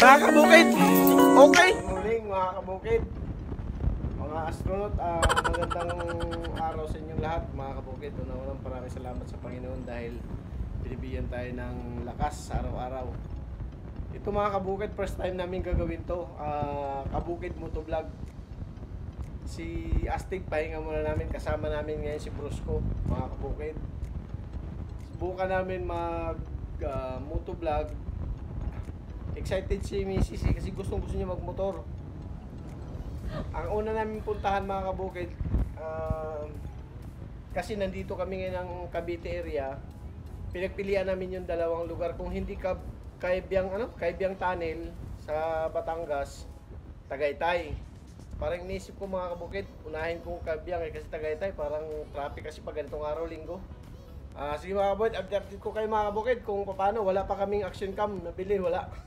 Mga kabukid, okay. Muling mga kabukid, mga astronaut, magandang araw sa inyong lahat mga kabukid. Unang maraming salamat sa Panginoon dahil binibigyan tayo ng lakas sa araw-araw. Ito mga kabukid, first time namin gagawin to, Kabukid Motovlog. Si Astig, pahinga muna namin, kasama namin ngayon si Brusco mga kabukid. Subukan namin mag motovlog. Excited si Mrs. kasi gustong niya magmotor. Ang una namin puntahan mga kabukid, kasi nandito kami ngayon ng Cavite area, pinagpilian namin yung dalawang lugar. Kung hindi Kaibiyang Tunnel sa Batangas, Tagaytay. Parang inisip ko mga kabukid, unahin ko Kaibiyang kasi Tagaytay parang traffic kasi pag ganitong araw, linggo. Sige mga kabukid, update ko kayo mga kabukid kung paano. Wala pa kaming action cam nabili, wala.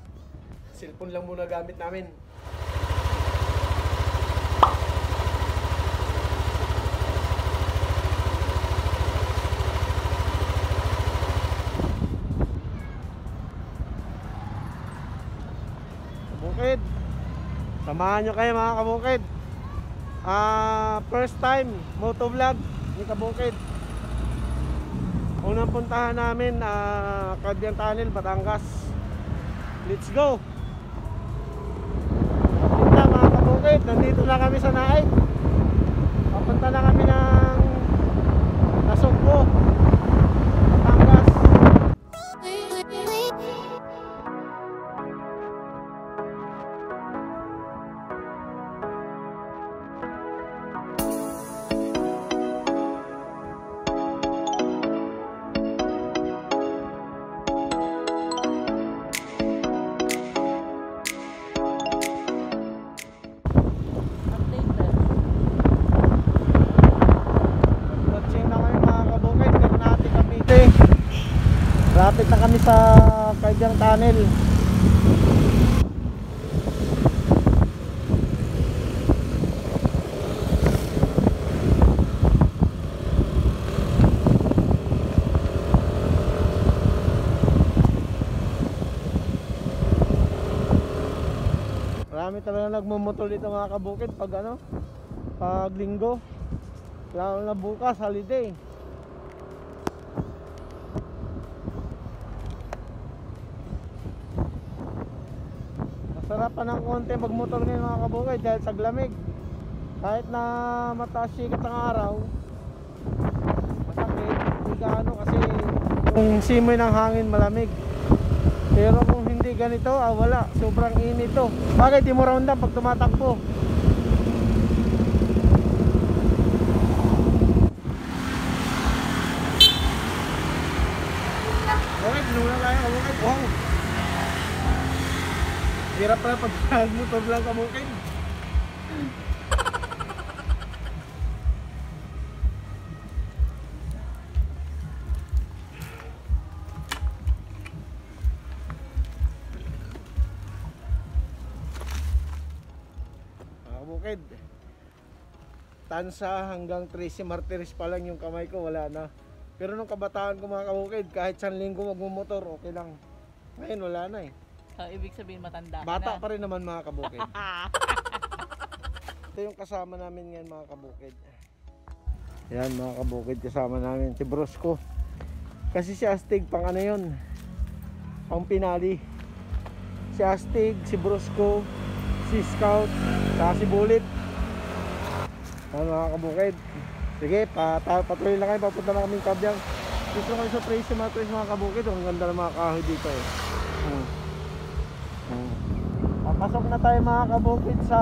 Cellphone lang muna gamit namin. Kabukid, samahan nyo kayo mga kabukid. First time motovlog ni kabukid. Unang puntahan namin, Kaibiyang Tunnel, Batangas. Let's go! Nandito na kami sa Naik. Papunta na kami ng Nasugbo, Batangas. Lapit na kami sa Kaibiyang Tunnel. Marami talaga nagmumotol dito mga kabukid pag linggo. Lalo na bukas, holiday. Sarapan ng konti magmotor ngayon mga kabukid dahil sa lamig. Kahit na mataas sikat ng araw, masakit, hindi gaano kasi yung simoy ng hangin malamig. Pero kung hindi ganito, wala, sobrang init to. Bagay di mo roundan pag tumatakbo. Okay, pinulang tayo kabukid. Wow, hirap pala pag motor lang kabukid. Kabukid, Tansa hanggang Tracy Martires pa lang yung kamay ko, wala na. Pero nung kabataan ko mga kabukid, kahit 1 linggo magmumotor, okay lang. Ngayon wala na eh. Ibig sabihin matanda bata na. Pa rin naman mga kabukid. Ito yung kasama namin ngayon mga kabukid. Yan mga kabukid, kasama namin si Brusco. Kasi si Astig pang ano yun, pang pinali. Si Astig, si Brusco, si Scout, saka si Bullet. Yan mga kabukid. Sige, patuloy lang kayo, papunta na kaming Kaibiyang. Dito kami sa Tracy Martires mga kabukid. Ang ganda ng mga kahoy dito eh. Papasok na tayo mga kabukid sa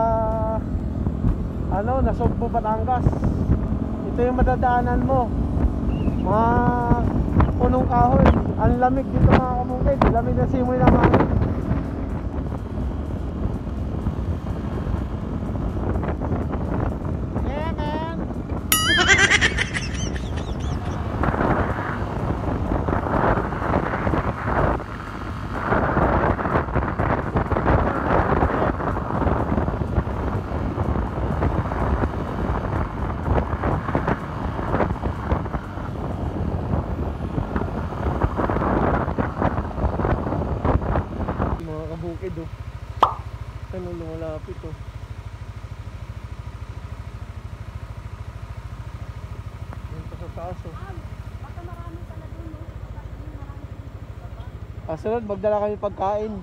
Nasugbo, Batangas. Ito yung madadaanan mo, mga punong kahoy. Ang lamig dito mga kabukid, lamig na simoy ng hangin. Yeah man. bukid oh. Ano lumalapit oh. Yan pa sa taas oh. Baka marami pala doon, no? Baka yung marami dito sa baba. Kasunod, magdala kami pagkain.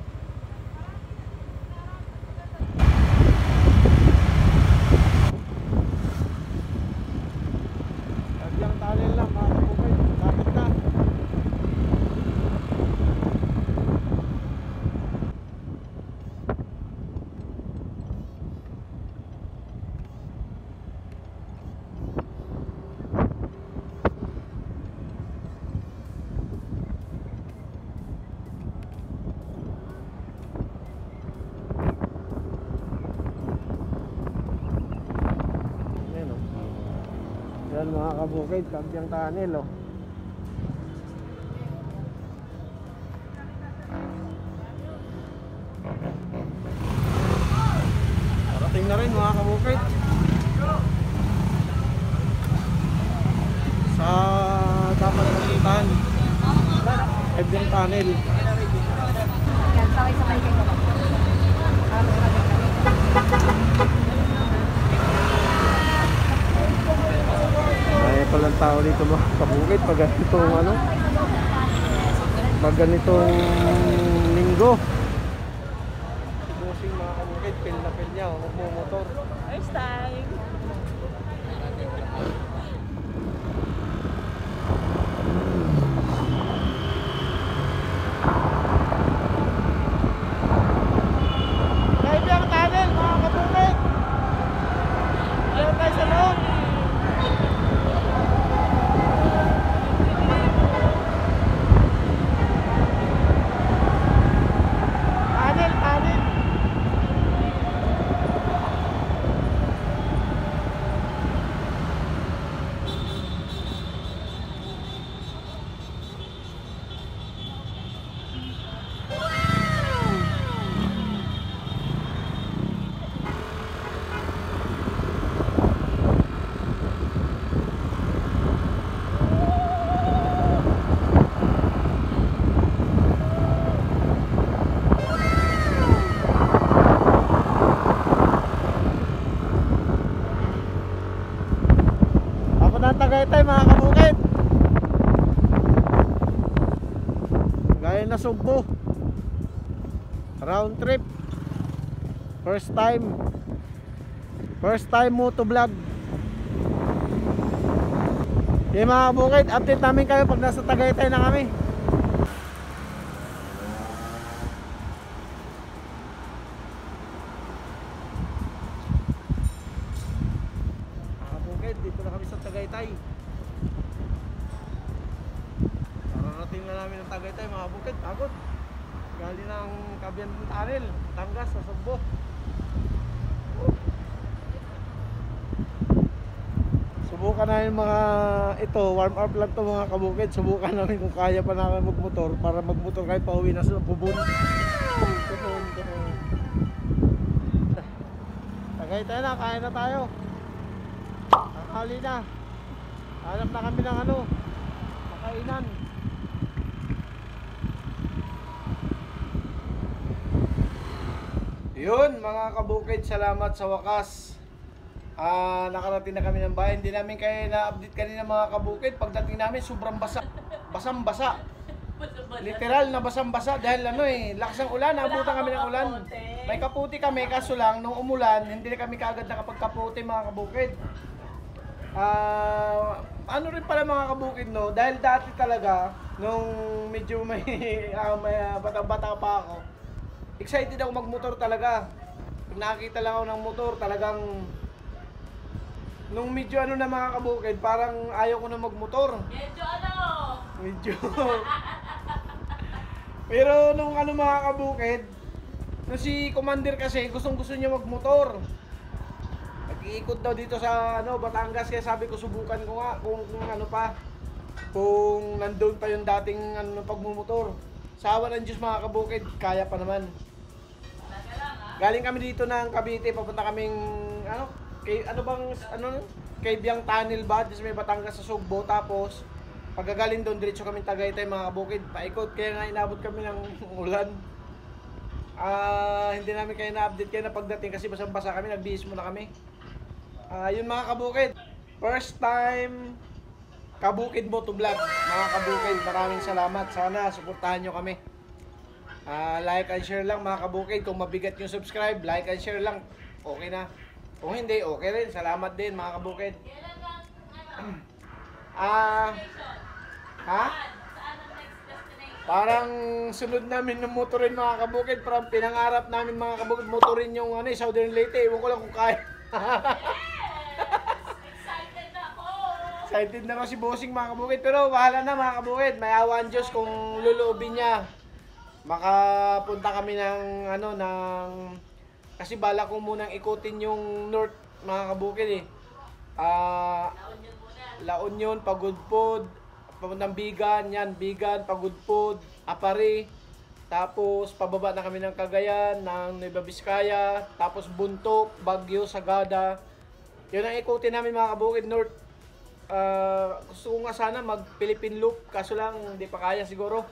Kagyang tunnel lang mga kabukid. Lapit na. Ayan o. Yan mga kabukid, Kagyang tunnel o. Parating na rin mga kabukid. Sa dapat puntahan. Kagyang tunnel. Yan, sabay-sabay kayo. Ay palang tao dito mga kabukid pag ganitong ano, pag ganitong linggo. Busing mga kabukid, pil na pil niya, magmumotor. First time. Kaibiyang tunnel mga kabukid. Ayaw tayo sa loob. Tunnel, tunnel. Ako na ang Tagaytay mga kabukid. Gaya na Sugbo. Round trip. First time. First time mo to vlog. Okay mga kabukid, update namin kayo pag nasa Tagaytay na kami. Bukid, dito na kami sa Tagaytay. Nararating na namin ang Tagaytay mga bukid. Pagod. Galing ng Kabyang tunnel, Tangas sa Sugbo. Subukan namin mga ito, warm up lang to mga kabukid. Subukan namin kung kaya pa namin magmotor para magmotor kahit pauwi na sa Bubon. Bubon. Tagaytay na, kaya na tayo. Hali na. Hanap na kami ng ano, makainan. Yun mga kabukid, salamat sa wakas. Nakarating na kami ng bahay. Hindi namin kayo na-update kanina mga kabukid. Pagdating namin sobrang basa. Basang-basa. Literal na basang-basa dahil ano lakas ng ulan, naabutan kami ng ulan. May kaputi kami kaso lang nung umulan, hindi na kami kaagad nakapagkaputi mga kabukid. Ano rin pala mga kabukid no, dahil dati talaga nung medyo may bata-bata pa ako, excited ako magmotor talaga. Pag nakakita lang ako ng motor, talagang nung medyo ano na mga kabukid, parang ayaw ko na magmotor. Medyo pero nung ano mga kabukid, nung si Commander kasi gustong-gusto niya magmotor. Nag-iikot daw dito sa ano, Batangas, kaya sabi ko subukan ko nga kung ano pa. Kung nandun pa yung dating ano pagmumotor. Sa awa ng Diyos mga kabukid, kaya pa naman. Galing kami dito ng Cavite, papunta kaming ano, Kabyang tunnel ba? Dito may Batangas sa Sugbo, tapos pagkagaling doon diretso kami Tagaytay mga kabukid, paikot, kaya nga inabot kami ng ulan. Hindi namin kayo na-update kayo na pagdating kasi basang-basa kami, nagbihis muna kami. Yun mga kabukid, first time Kabukid Motovlog. Mga kabukid, maraming salamat. Sana suportahan nyo kami. Like and share lang mga kabukid. Kung mabigat yung subscribe, like and share lang. Okay na. Kung hindi, okay rin. Salamat din mga kabukid. Parang sunod namin ng motorin mga kabukid. Parang pinangarap namin mga kabukid motorin yung Southern Leyte. Ewan ko lang kung kaya. Excited na kasi bossing mga kabukid. Pero bahala na mga kabukid. May awan Diyos kung luluobin niya. Makapunta kami ng kasi bala ko munang ikutin yung north mga kabukid eh. La Union, Pagudpod, papuntang Bigan, yan, Bigan, Pagudpod, Apari. Tapos pababa na kami ng Cagayan, ng Nueva Vizcaya, tapos Buntok, Baguio, Sagada. Yun ang ikutin namin mga kabukid north. Gusto ko nga sana mag Philippine Loop, kaso lang hindi pa kaya siguro.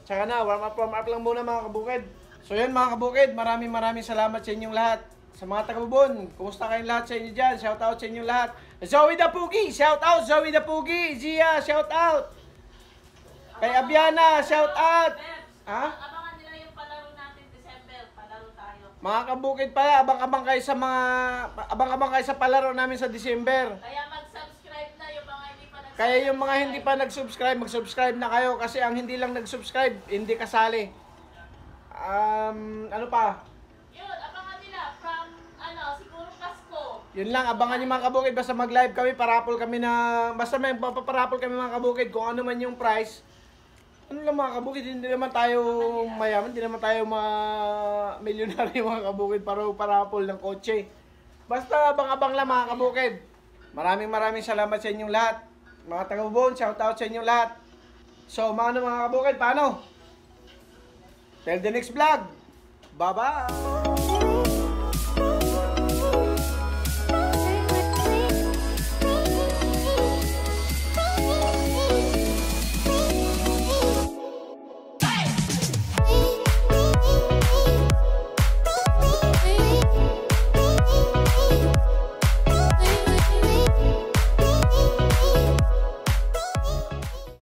Tsaka na, warm up lang muna mga kabukid. So yun mga kabukid, maraming salamat sa inyong lahat. Sa mga taga-Bubon, kumusta kayong lahat sa inyo dyan? Shout out sa inyong lahat. Zoe the Pugi, shout out! Zoe the Pugi, Zia, shout out! Kay Abiana, shout out! Ha? Abangan nila yung palaro natin December, palaro tayo. Mga kabukid pala, abang-abang kayo sa palaro namin sa December. Kaya mag-subscribe na yung mga hindi pa nag-subscribe. Kaya yung mga hindi pa nag-subscribe, mag-subscribe na kayo kasi ang hindi lang nag-subscribe, hindi kasali. Ano pa? Yun, abangan nila from, siguro Pasko. Yun lang, abangan nyo mga kabukid, basta mag-live kami, parapol kami basta may paparapol kami mga kabukid, kung ano man yung price. Ano lang mga kabukid, hindi naman tayo mayaman, hindi naman tayo milyonaryo mga kabukid para parapol ng kotse. Basta abang-abang lang mga kabukid. Maraming salamat sa inyong lahat. Mga taga-Bubon, shout out sa inyong lahat. So, mga kabukid, paano? Till the next vlog. Bye-bye!